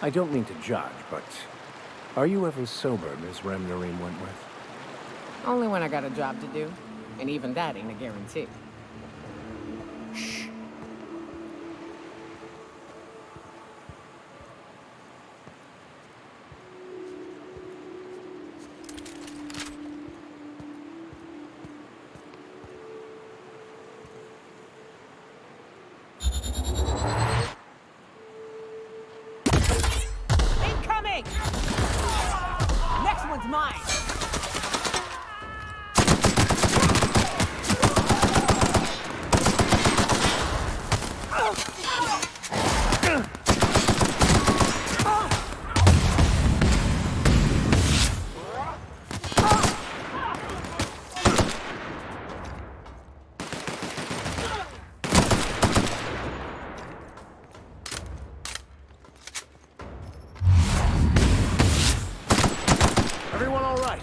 I don't mean to judge, but are you ever sober, Miss Remnar Wentworth? Only when I got a job to do, and even that ain't a guarantee. Shh. Incoming! Next one's mine! Everyone all right?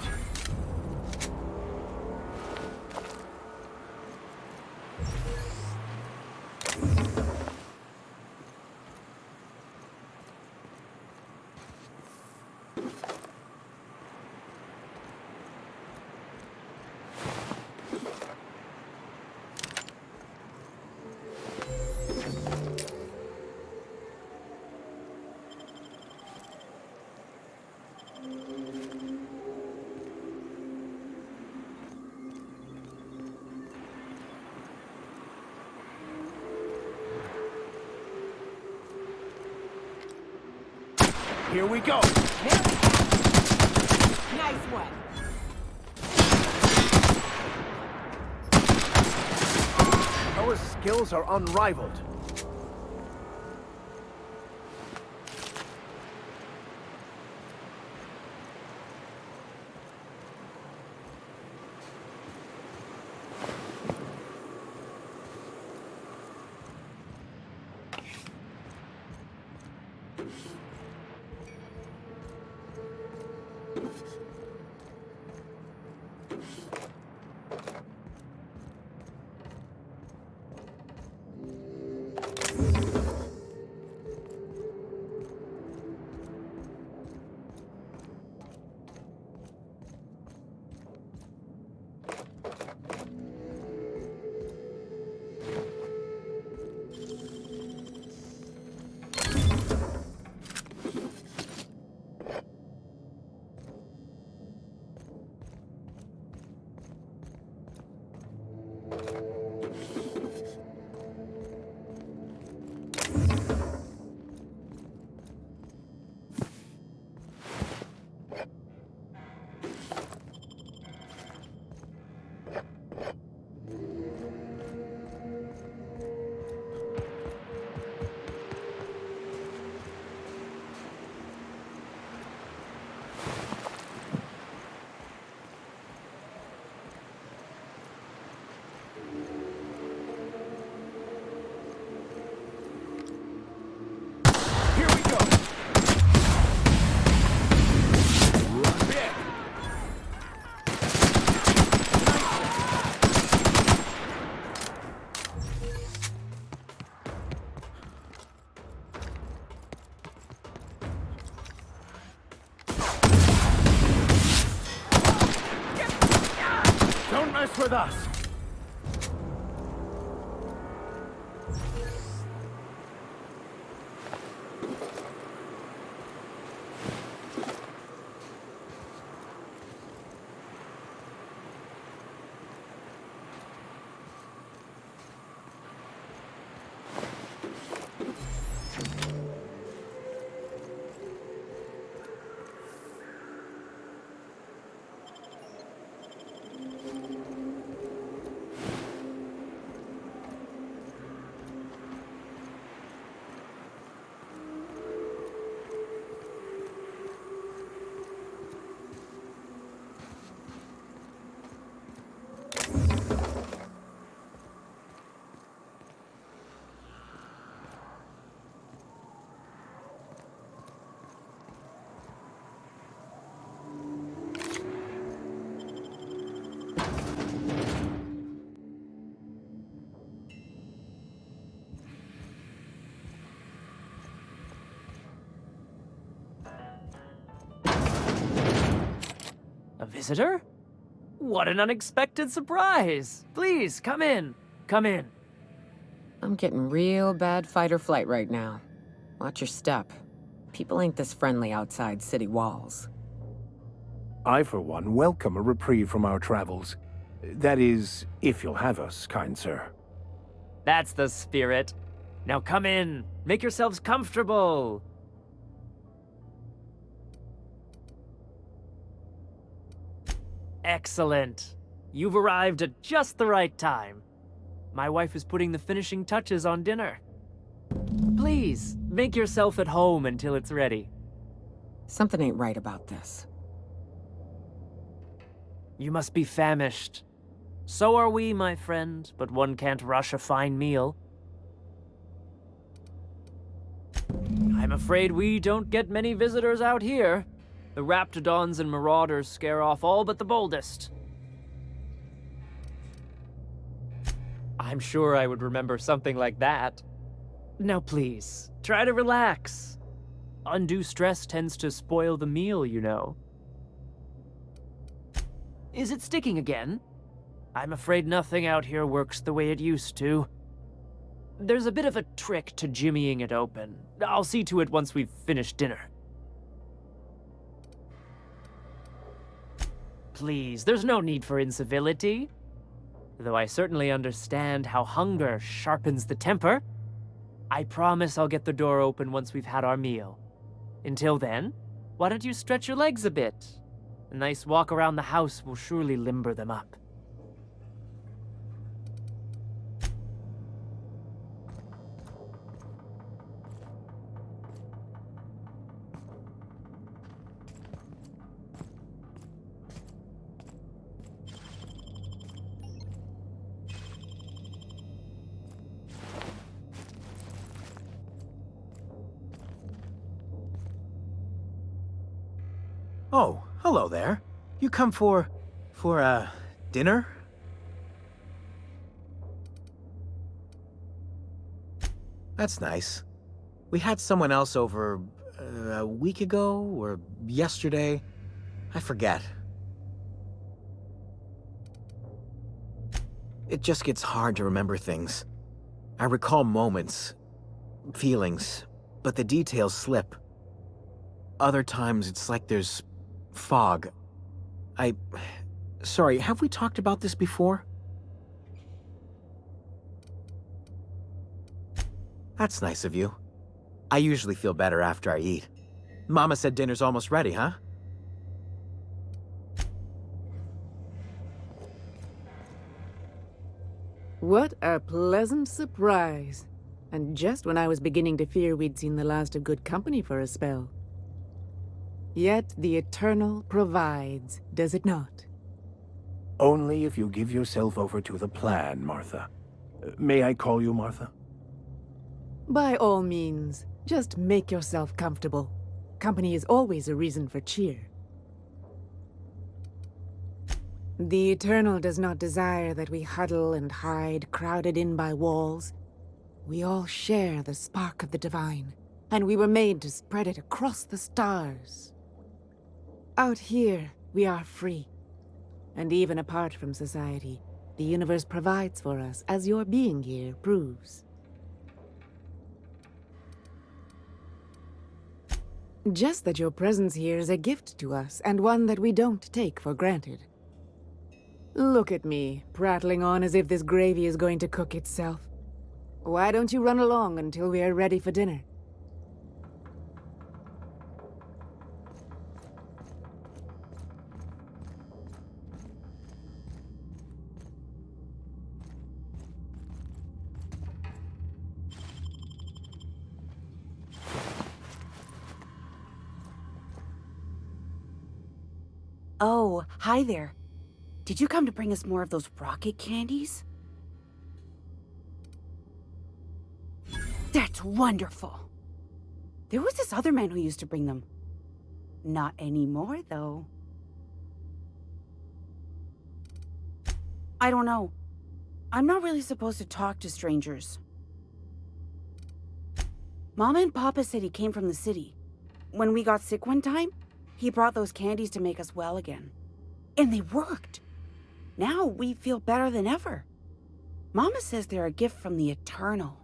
Here we go! Nice one! Our skills are unrivaled. With us. A visitor? What an unexpected surprise! Please, come in. Come in. I'm getting real bad fight or flight right now. Watch your step. People ain't this friendly outside city walls. I, for one, welcome a reprieve from our travels. That is, if you'll have us, kind sir. That's the spirit. Now come in. Make yourselves comfortable. Excellent. You've arrived at just the right time. My wife is putting the finishing touches on dinner. Please, make yourself at home until it's ready. Something ain't right about this. You must be famished. So are we, my friend, but one can't rush a fine meal. I'm afraid we don't get many visitors out here. The Raptidons and Marauders scare off all but the boldest. I'm sure I would remember something like that. Now please, try to relax. Undue stress tends to spoil the meal, you know. Is it sticking again? I'm afraid nothing out here works the way it used to. There's a bit of a trick to jimmying it open. I'll see to it once we've finished dinner. Please, there's no need for incivility. Though I certainly understand how hunger sharpens the temper, I promise I'll get the door open once we've had our meal. Until then, why don't you stretch your legs a bit? A nice walk around the house will surely limber them up. Oh, hello there. You come for dinner? That's nice. We had someone else over a week ago or yesterday. I forget. It just gets hard to remember things. I recall moments, feelings, but the details slip. Other times it's like there's fog. Sorry, have we talked about this before? That's nice of you. I usually feel better after I eat. Mama said dinner's almost ready, huh? What a pleasant surprise. And just when I was beginning to fear we'd seen the last of good company for a spell. Yet the Eternal provides, does it not? Only if you give yourself over to the plan, Martha. May I call you Martha? By all means, just make yourself comfortable. Company is always a reason for cheer. The Eternal does not desire that we huddle and hide, crowded in by walls. We all share the spark of the divine, and we were made to spread it across the stars. Out here, we are free. And even apart from society, the universe provides for us, as your being here proves. Just that your presence here is a gift to us, and one that we don't take for granted. Look at me, prattling on as if this gravy is going to cook itself. Why don't you run along until we are ready for dinner? Oh, hi there. Did you come to bring us more of those rocket candies? That's wonderful. There was this other man who used to bring them. Not anymore, though. I don't know. I'm not really supposed to talk to strangers. Mama and Papa said he came from the city. When we got sick one time, he brought those candies to make us well again. And they worked. Now we feel better than ever. Mama says they're a gift from the Eternal.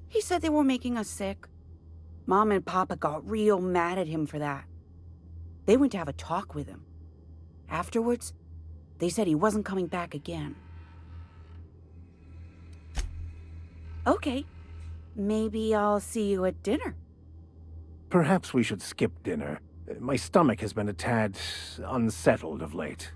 He said they were making us sick. Mom and Papa got real mad at him for that. They went to have a talk with him. Afterwards, they said he wasn't coming back again. Okay, maybe I'll see you at dinner. Perhaps we should skip dinner. My stomach has been a tad unsettled of late.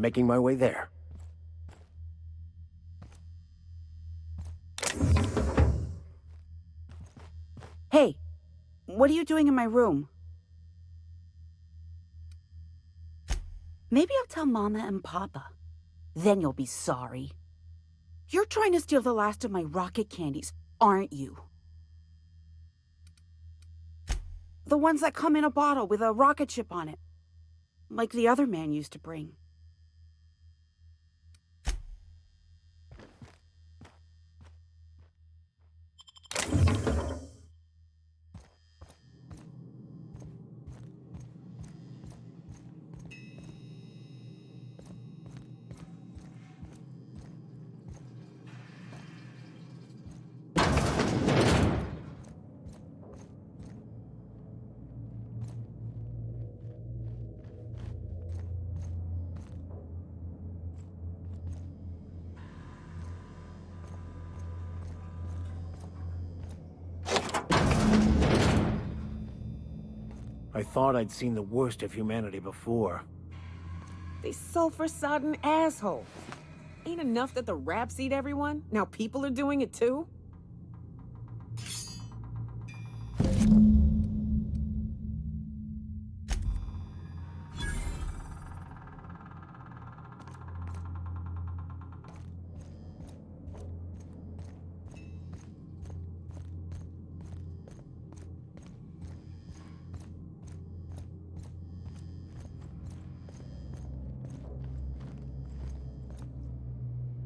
Making my way there. Hey, what are you doing in my room? Maybe I'll tell Mama and Papa. Then you'll be sorry. You're trying to steal the last of my rocket candies, aren't you? The ones that come in a bottle with a rocket ship on it. Like the other man used to bring. I thought I'd seen the worst of humanity before. They sulfur-sodden assholes. Ain't enough that the raps eat everyone? Now people are doing it too?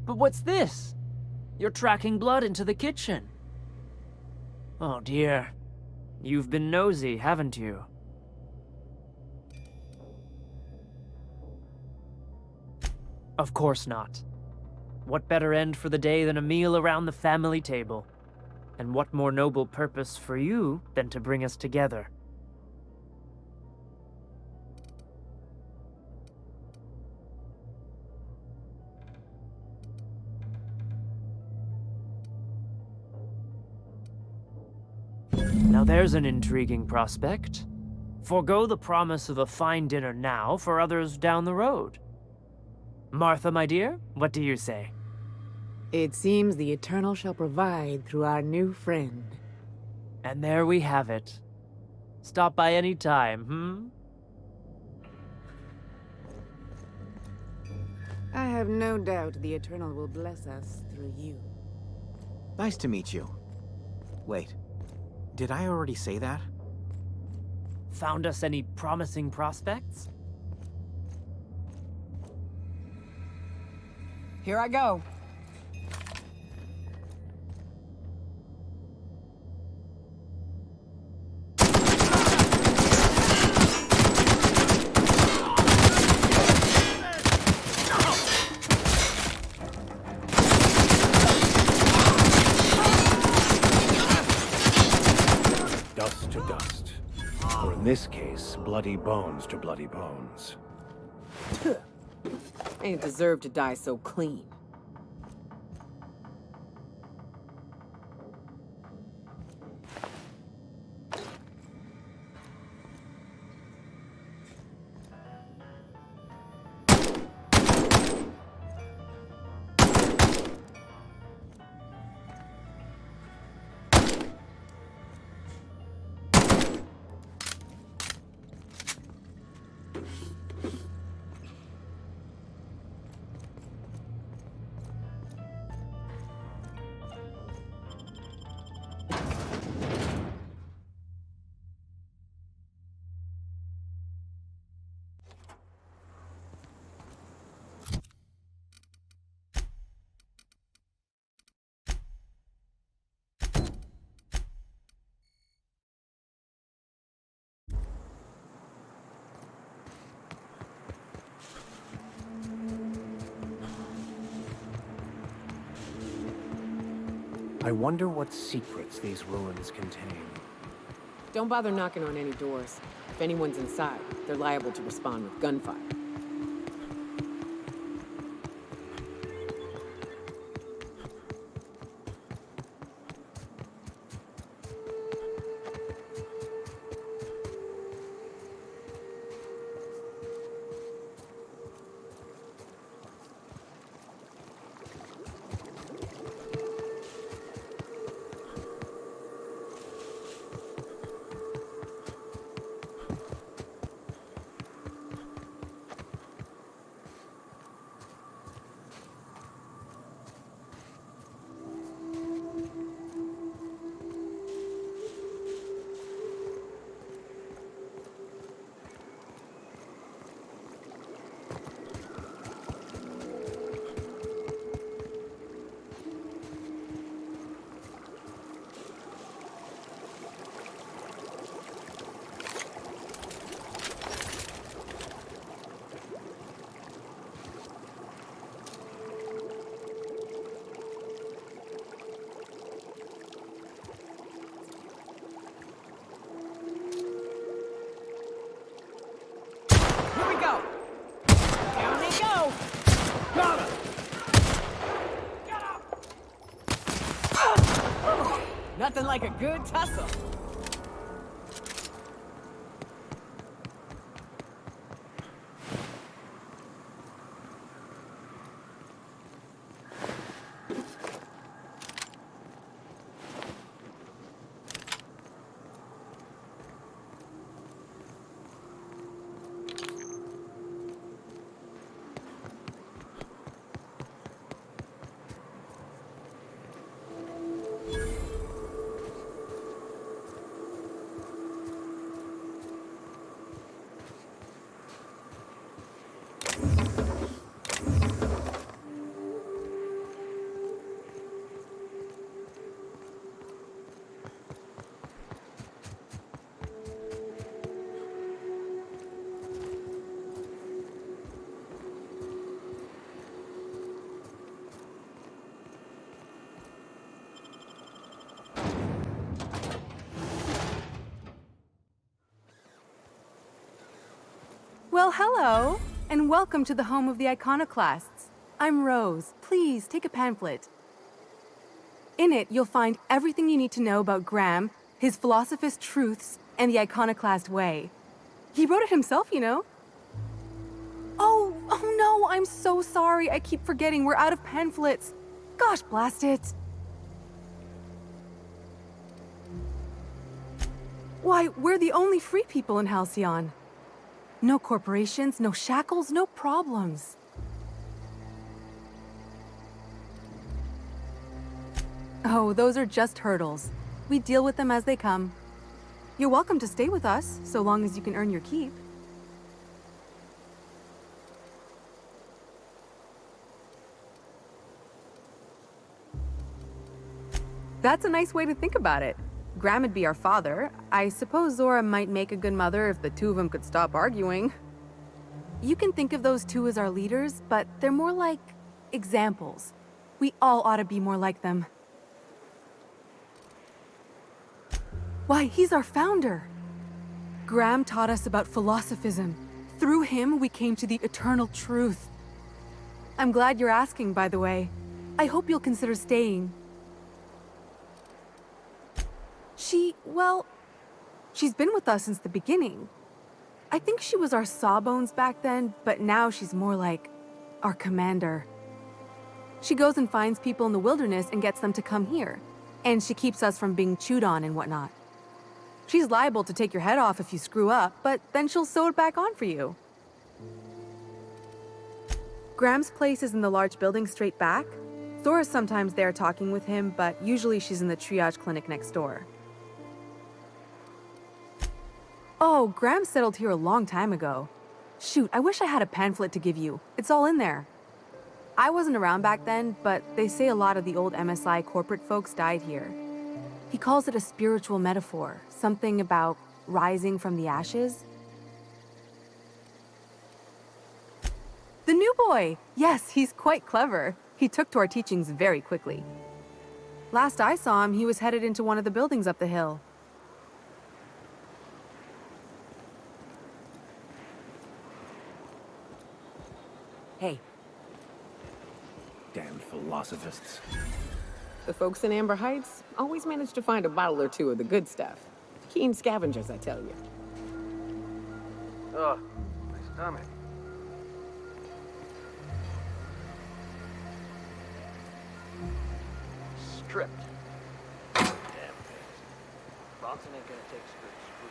But what's this? You're tracking blood into the kitchen. Oh dear. You've been nosy, haven't you? Of course not. What better end for the day than a meal around the family table? And what more noble purpose for you than to bring us together? Now there's an intriguing prospect. Forgo the promise of a fine dinner now for others down the road. Martha, my dear, what do you say? It seems the Eternal shall provide through our new friend. And there we have it. Stop by any time, I have no doubt the Eternal will bless us through you. Nice to meet you. Wait, did I already say that? Found us any promising prospects? Here I go. Dust to dust. Or in this case, bloody bones to bloody bones. Ain't deserve to die so clean. I wonder what secrets these ruins contain. Don't bother knocking on any doors. If anyone's inside, they're liable to respond with gunfire. Nothing like a good tussle. Well, hello, and welcome to the home of the Iconoclasts. I'm Rose. Please, take a pamphlet. In it, you'll find everything you need to know about Graham, his philosophist truths, and the Iconoclast way. He wrote it himself, you know. Oh no, I'm so sorry. I keep forgetting we're out of pamphlets. Gosh, blast it. Why, we're the only free people in Halcyon. No corporations, no shackles, no problems. Oh, those are just hurdles. We deal with them as they come. You're welcome to stay with us, so long as you can earn your keep. That's a nice way to think about it. Graham would be our father. I suppose Zora might make a good mother if the two of them could stop arguing. You can think of those two as our leaders, but they're more like examples. We all ought to be more like them. Why, he's our founder. Graham taught us about philosophism. Through him, we came to the eternal truth. I'm glad you're asking, by the way. I hope you'll consider staying. She's been with us since the beginning. I think she was our sawbones back then, but now she's more like our commander. She goes and finds people in the wilderness and gets them to come here. And she keeps us from being chewed on and whatnot. She's liable to take your head off if you screw up, but then she'll sew it back on for you. Graham's place is in the large building straight back. Zora's sometimes there talking with him, but usually she's in the triage clinic next door. Oh, Graham settled here a long time ago. Shoot, I wish I had a pamphlet to give you. It's all in there. I wasn't around back then, but they say a lot of the old MSI corporate folks died here. He calls it a spiritual metaphor, something about rising from the ashes. The new boy! Yes, he's quite clever. He took to our teachings very quickly. Last I saw him, he was headed into one of the buildings up the hill. Hey, Damn philosophists. The folks in Amber Heights always manage to find a bottle or two of the good stuff. Keen scavengers, I tell you. Ugh, my stomach. Stripped. Damn things. Bronson ain't gonna take straight screws.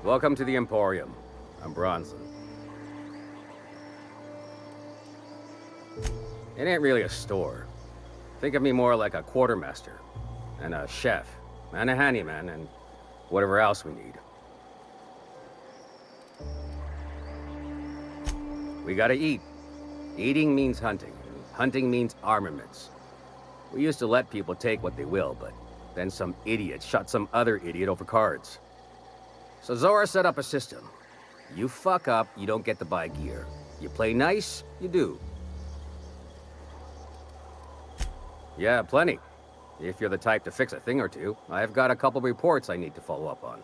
Welcome to the Emporium. I'm Bronson. It ain't really a store. Think of me more like a quartermaster, and a chef, and a handyman, and whatever else we need. We gotta eat. Eating means hunting, and hunting means armaments. We used to let people take what they will, but then some idiot shot some other idiot over cards. So Zora set up a system. You fuck up, you don't get to buy gear. You play nice, you do. Yeah, plenty. If you're the type to fix a thing or two, I've got a couple reports I need to follow up on.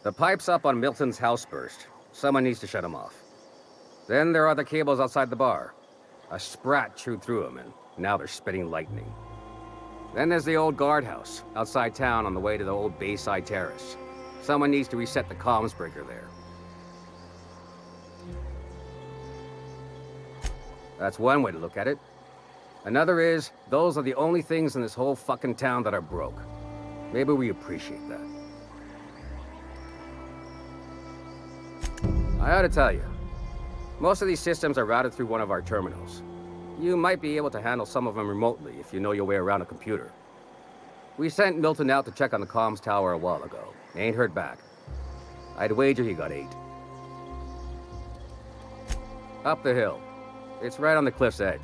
The pipes up on Milton's house burst. Someone needs to shut them off. Then there are the cables outside the bar. A sprat chewed through them, and now they're spitting lightning. Then there's the old guardhouse, outside town on the way to the old Bayside Terrace. Someone needs to reset the comms breaker there. That's one way to look at it. Another is, those are the only things in this whole fucking town that are broke. Maybe we appreciate that. I ought to tell you, most of these systems are routed through one of our terminals. You might be able to handle some of them remotely if you know your way around a computer. We sent Milton out to check on the comms tower a while ago. Ain't heard back. I'd wager he got 8. Up the hill. It's right on the cliff's edge.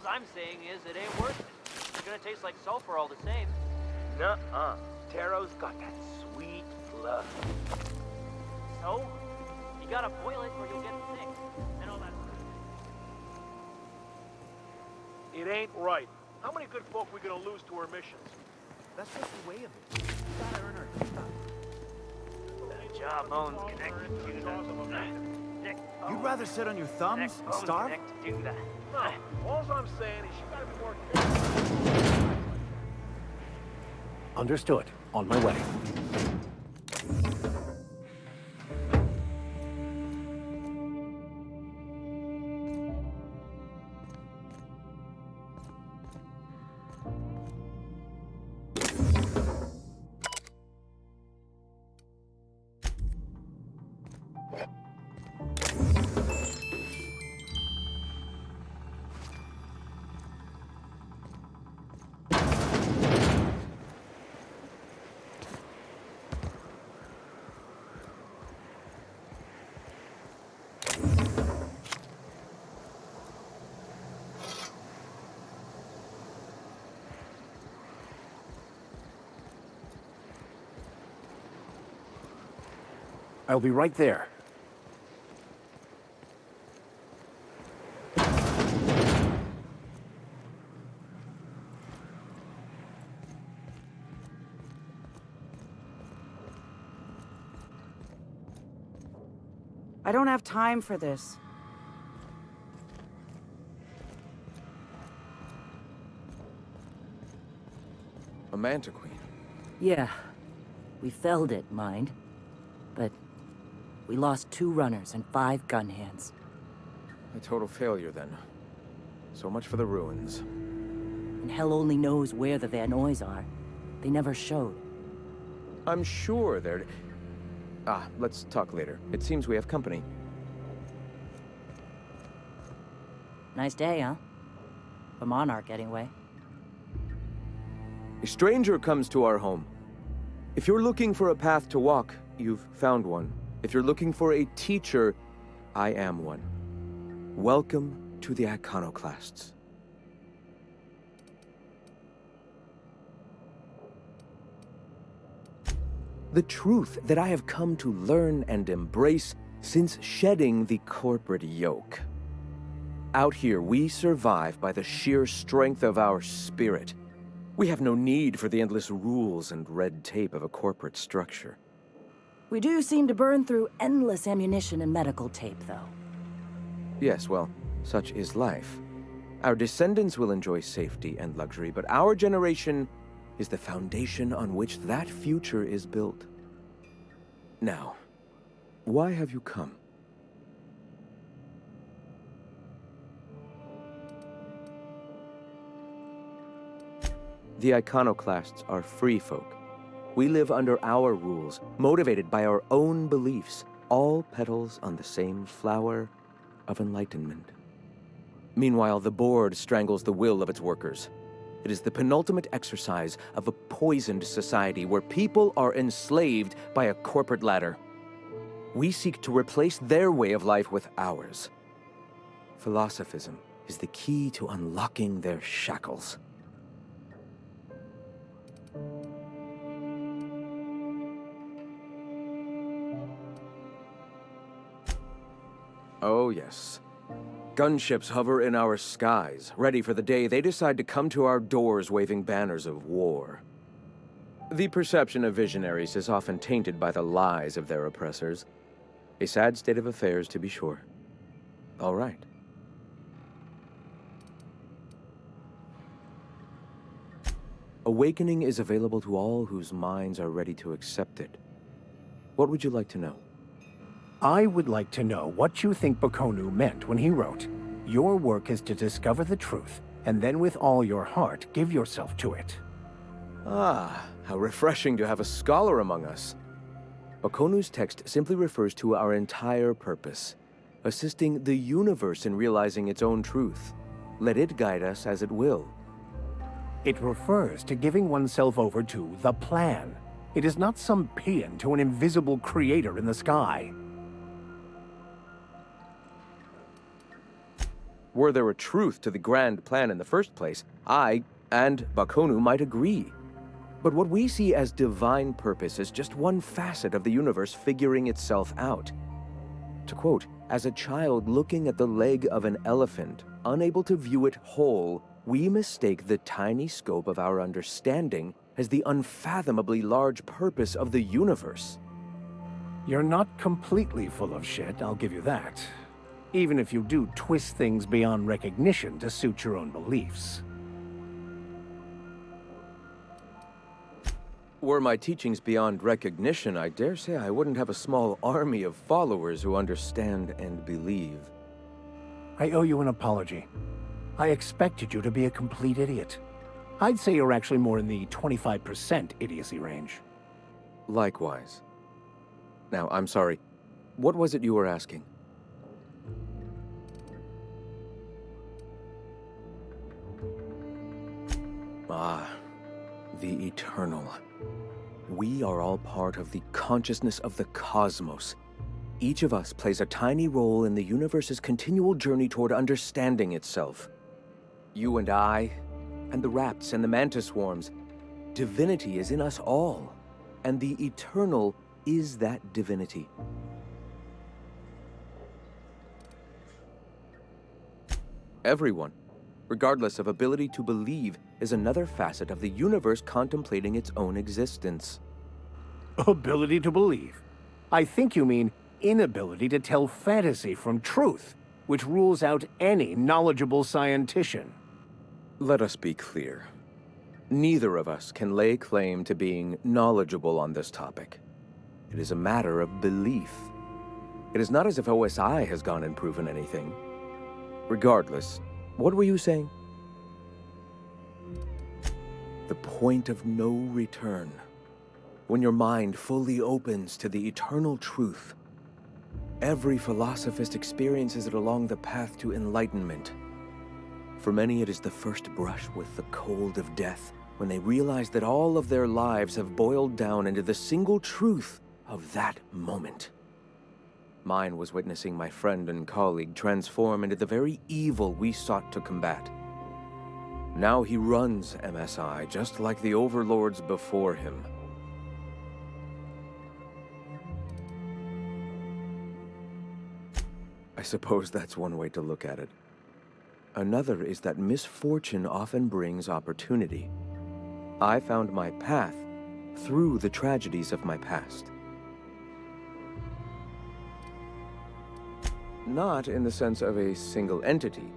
I'm saying is it ain't worth it. It's gonna taste like sulfur all the same. Nuh-uh. Taro's got that sweet fluff. So, you gotta boil it or you'll get sick. And all that. It ain't right. How many good folk we gonna lose to our missions? That's just the way of it. We gotta earn our keep up. The jawbone's connected to the... You'd rather sit on your thumbs and starve? To the... No, all I'm saying is you gotta be more careful. Understood. On my way. I'll be right there. I don't have time for this. A Manta Queen. Yeah. We felled it, mind. But we lost 2 runners and 5 gun hands. A total failure, then. So much for the ruins. And hell only knows where the Vanoys are. They never showed. I'm sure they're... let's talk later. It seems we have company. Nice day, huh? For Monarch, anyway. A stranger comes to our home. If you're looking for a path to walk, you've found one. If you're looking for a teacher, I am one. Welcome to the Iconoclasts. The truth that I have come to learn and embrace since shedding the corporate yoke. Out here, we survive by the sheer strength of our spirit. We have no need for the endless rules and red tape of a corporate structure. We do seem to burn through endless ammunition and medical tape, though. Yes, well, such is life. Our descendants will enjoy safety and luxury, but our generation is the foundation on which that future is built. Now, why have you come? The Iconoclasts are free folk. We live under our rules, motivated by our own beliefs, all petals on the same flower of enlightenment. Meanwhile, the board strangles the will of its workers. It is the penultimate exercise of a poisoned society where people are enslaved by a corporate ladder. We seek to replace their way of life with ours. Philosophism is the key to unlocking their shackles. Oh, yes. Gunships hover in our skies, ready for the day they decide to come to our doors waving banners of war. The perception of visionaries is often tainted by the lies of their oppressors. A sad state of affairs, to be sure. All right. Awakening is available to all whose minds are ready to accept it. What would you like to know? I would like to know what you think Bakonu meant when he wrote, "Your work is to discover the truth, and then with all your heart give yourself to it." Ah, how refreshing to have a scholar among us. Bakonu's text simply refers to our entire purpose, assisting the universe in realizing its own truth. Let it guide us as it will. It refers to giving oneself over to the plan. It is not some paean to an invisible creator in the sky. Were there a truth to the grand plan in the first place, I and Bakonu might agree. But what we see as divine purpose is just one facet of the universe figuring itself out. To quote, "As a child looking at the leg of an elephant, unable to view it whole, we mistake the tiny scope of our understanding as the unfathomably large purpose of the universe." You're not completely full of shit, I'll give you that. Even if you do twist things beyond recognition to suit your own beliefs. Were my teachings beyond recognition, I dare say I wouldn't have a small army of followers who understand and believe. I owe you an apology. I expected you to be a complete idiot. I'd say you're actually more in the 25% idiocy range. Likewise. Now, I'm sorry. What was it you were asking? Ah, the Eternal. We are all part of the consciousness of the cosmos. Each of us plays a tiny role in the universe's continual journey toward understanding itself. You and I, and the rats and the mantis swarms. Divinity is in us all, and the Eternal is that divinity? Everyone, regardless of ability to believe, is another facet of the universe contemplating its own existence. Ability to believe. I think you mean inability to tell fantasy from truth, which rules out any knowledgeable scientician. Let us be clear. Neither of us can lay claim to being knowledgeable on this topic. It is a matter of belief. It is not as if OSI has gone and proven anything. Regardless, what were you saying? The point of no return. When your mind fully opens to the eternal truth. Every philosophist experiences it along the path to enlightenment. For many, it is the first brush with the cold of death, when they realize that all of their lives have boiled down into the single truth of that moment. Mine was witnessing my friend and colleague transform into the very evil we sought to combat. Now he runs MSI just like the overlords before him. I suppose that's one way to look at it. Another is that misfortune often brings opportunity. I found my path through the tragedies of my past. Not in the sense of a single entity,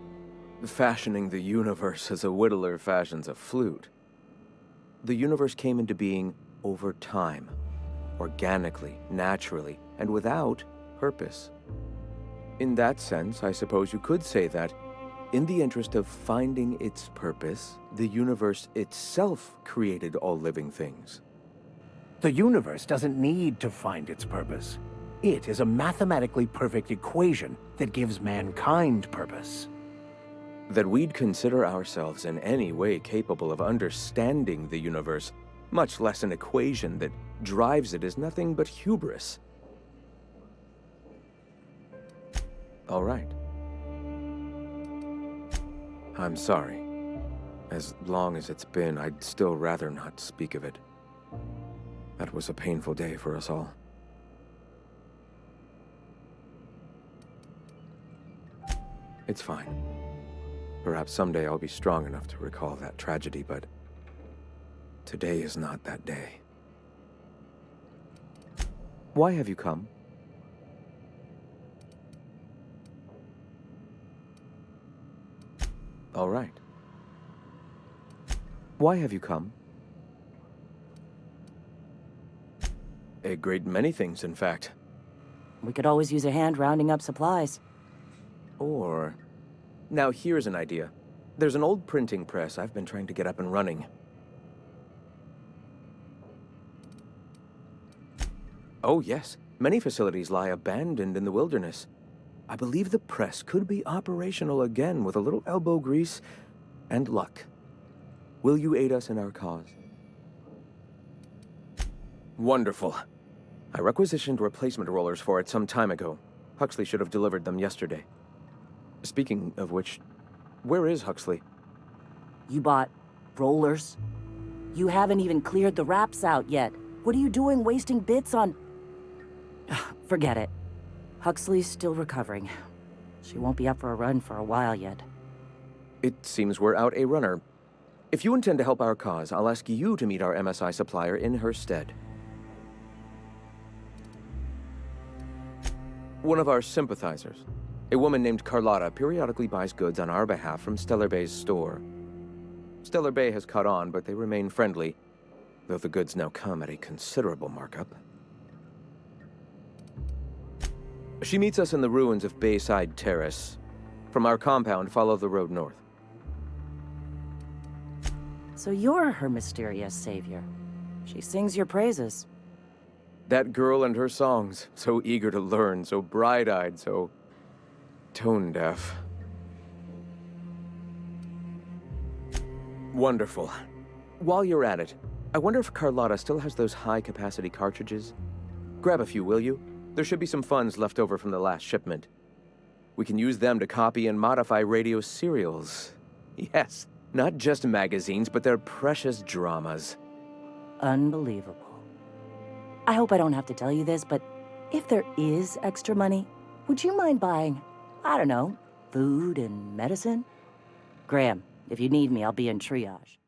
fashioning the universe as a whittler fashions a flute. The universe came into being over time, organically, naturally, and without purpose. In that sense, I suppose you could say that, in the interest of finding its purpose, the universe itself created all living things. The universe doesn't need to find its purpose. It is a mathematically perfect equation that gives mankind purpose. That we'd consider ourselves in any way capable of understanding the universe, much less an equation that drives it, is nothing but hubris. All right. I'm sorry. As long as it's been, I'd still rather not speak of it. That was a painful day for us all. It's fine. Perhaps someday I'll be strong enough to recall that tragedy, but today is not that day. Why have you come? All right. Why have you come? A great many things, in fact. We could always use a hand rounding up supplies. Or... Now here's an idea. There's an old printing press I've been trying to get up and running. Oh yes, many facilities lie abandoned in the wilderness. I believe the press could be operational again with a little elbow grease and luck. Will you aid us in our cause? Wonderful. I requisitioned replacement rollers for it some time ago. Huxley should have delivered them yesterday. Speaking of which, where is Huxley? You bought rollers? You haven't even cleared the wraps out yet. What are you doing wasting bits on... Forget it. Huxley's still recovering. She won't be up for a run for a while yet. It seems we're out a runner. If you intend to help our cause, I'll ask you to meet our MSI supplier in her stead. One of our sympathizers, a woman named Carlotta, periodically buys goods on our behalf from Stellar Bay's store. Stellar Bay has caught on, but they remain friendly, though the goods now come at a considerable markup. She meets us in the ruins of Bayside Terrace. From our compound, follow the road north. So you're her mysterious savior. She sings your praises. That girl and her songs, so eager to learn, so bright-eyed, so tone-deaf. Wonderful. While you're at it, I wonder if Carlotta still has those high-capacity cartridges? Grab a few, will you? There should be some funds left over from the last shipment. We can use them to copy and modify radio serials. Yes, not just magazines, but their precious dramas. Unbelievable. I hope I don't have to tell you this, but if there is extra money, would you mind buying, I don't know, food and medicine? Graham, if you need me, I'll be in triage.